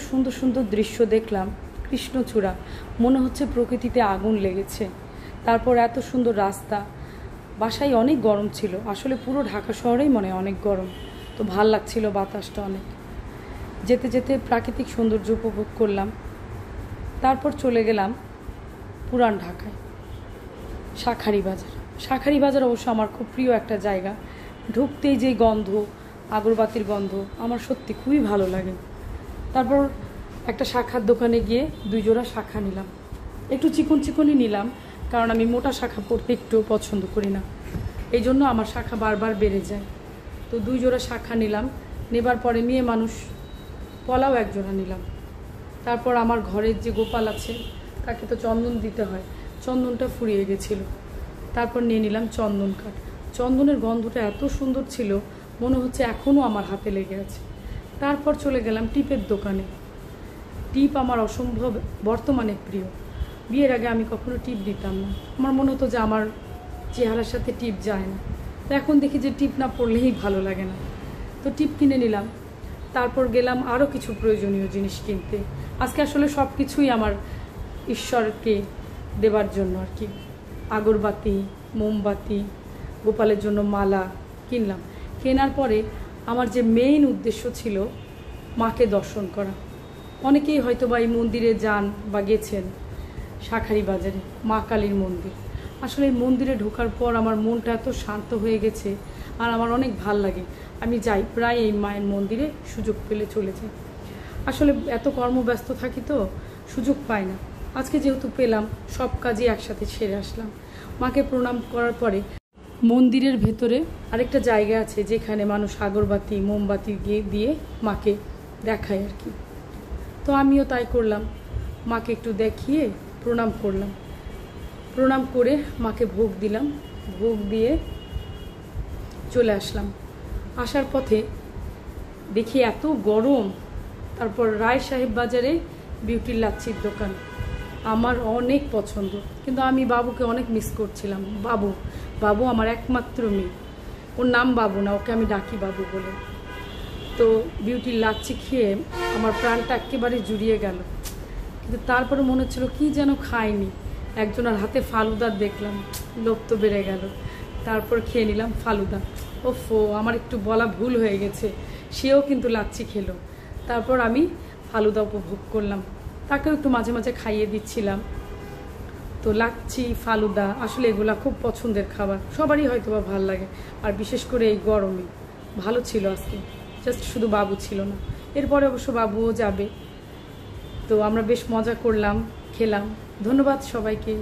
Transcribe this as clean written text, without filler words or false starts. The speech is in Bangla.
সুন্দর সুন্দর দৃশ্য দেখলাম, কৃষ্ণচূড়া, মনে হচ্ছে প্রকৃতিতে আগুন লেগেছে। তারপর এত সুন্দর রাস্তা, বাসায় অনেক গরম ছিল, আসলে পুরো ঢাকা শহরেই মনে অনেক গরম, তো ভাল লাগছিল বাতাসটা অনেক। যেতে যেতে প্রাকৃতিক সৌন্দর্য উপভোগ করলাম। তারপর চলে গেলাম পুরান ঢাকায়, শাঁখারী বাজার। শাঁখারী বাজার অবশ্য আমার খুব প্রিয় একটা জায়গা। ঢুকতেই যে গন্ধ, আগরবাতির গন্ধ, আমার সত্যি খুবই ভালো লাগে। তারপর একটা শাখার দোকানে গিয়ে 2 জোড়া শাখা নিলাম। একটু চিকন চিকনই নিলাম, কারণ আমি মোটা শাখা পরতে একটু পছন্দ করি না, এই জন্য আমার শাখা বারবার বেড়ে যায়। তো 2 জোড়া শাখা নিলাম। নেবার পরে মেয়ে মানুষ পলাও 1 জোড়া নিলাম। তারপর আমার ঘরের যে গোপাল আছে তাকে তো চন্দন দিতে হয়, চন্দনটা ফুরিয়ে গেছিলো। তারপর নিয়ে নিলাম চন্দন কাঠ। চন্দনের গন্ধটা এত সুন্দর ছিল, মনে হচ্ছে এখনও আমার হাতে লেগে আছে। তারপর চলে গেলাম টিপের দোকানে। টিপ আমার অসম্ভব বর্তমানে প্রিয়। বিয়ের আগে আমি কখনো টিপ দিতাম না, আমার মনে হতো যে আমার চেহারার সাথে টিপ যায় না। তো এখন দেখি যে টিপ না পরলেই ভালো লাগে না, তো টিপ কিনে নিলাম। তারপর গেলাম আরও কিছু প্রয়োজনীয় জিনিস কিনতে। আজকে আসলে সব কিছুই আমার ঈশ্বরকে দেবার জন্য আর কি। আগরবাতি, মোমবাতি, গোপালের জন্য মালা কিনলাম। কেনার পরে আমার যে মেইন উদ্দেশ্য ছিল মাকে দর্শন করা। অনেকেই হয়তো বা এই মন্দিরে যান বা গেছেন, শাঁখারী বাজারে মা কালীর মন্দির। আসলে এই মন্দিরে ঢোকার পর আমার মনটা এত শান্ত হয়ে গেছে, আর আমার অনেক ভাল লাগে। আমি যাই প্রায় এই মায়ের মন্দিরে, সুযোগ পেলে চলে যাই। আসলে এত কর্মব্যস্ত থাকি তো সুযোগ পাই না। আজকে যেহেতু পেলাম, সব কাজই একসাথে সেরে আসলাম। মাকে প্রণাম করার পরে মন্দিরের ভেতরে আরেকটা জায়গা আছে যেখানে মানুষ আগরবাতি, মোমবাতি দিয়ে মাকে দেখায় আর কি। তো আমিও তাই করলাম, মাকে একটু দেখিয়ে প্রণাম করলাম। প্রণাম করে মাকে ভোগ দিলাম, ভোগ দিয়ে চলে আসলাম। আসার পথে দেখি এত গরম। তারপর রায় সাহেব বাজারে বিউটির লাচ্ছির দোকান, আমার অনেক পছন্দ, কিন্তু আমি বাবুকে অনেক মিস করছিলাম। বাবু আমার একমাত্র মেয়ে, ওর নাম বাবু না, ওকে আমি ডাকি বাবু বলে। তো বিউটির লাচ্ছি খেয়ে আমার প্রাণটা একেবারে জুড়িয়ে গেল, কিন্তু তারপরে মনে হচ্ছিল কি যেন খাইনি। একজনের হাতে ফালুদা দেখলাম, লোভ তো বেড়ে গেল। তারপর খেয়ে নিলাম ফালুদা। ওফো, আমার একটু বলা ভুল হয়ে গেছে, সেও কিন্তু লাচ্ছি খেলো। তারপর আমি ফালুদা উপভোগ করলাম, তাকেও একটু মাঝে মাঝে খাইয়ে দিচ্ছিলাম। তো লাচ্ছি, ফালুদা আসলে এগুলা খুব পছন্দের খাবার, সবারই হয়তো বা ভালো লাগে, আর বিশেষ করে এই গরমে। ভালো ছিল আজকে, জাস্ট শুধু বাবু ছিল না, এরপরে অবশ্য বাবুও যাবে। তো আমরা বেশ মজা করলাম, খেলাম। ধন্যবাদ সবাইকে।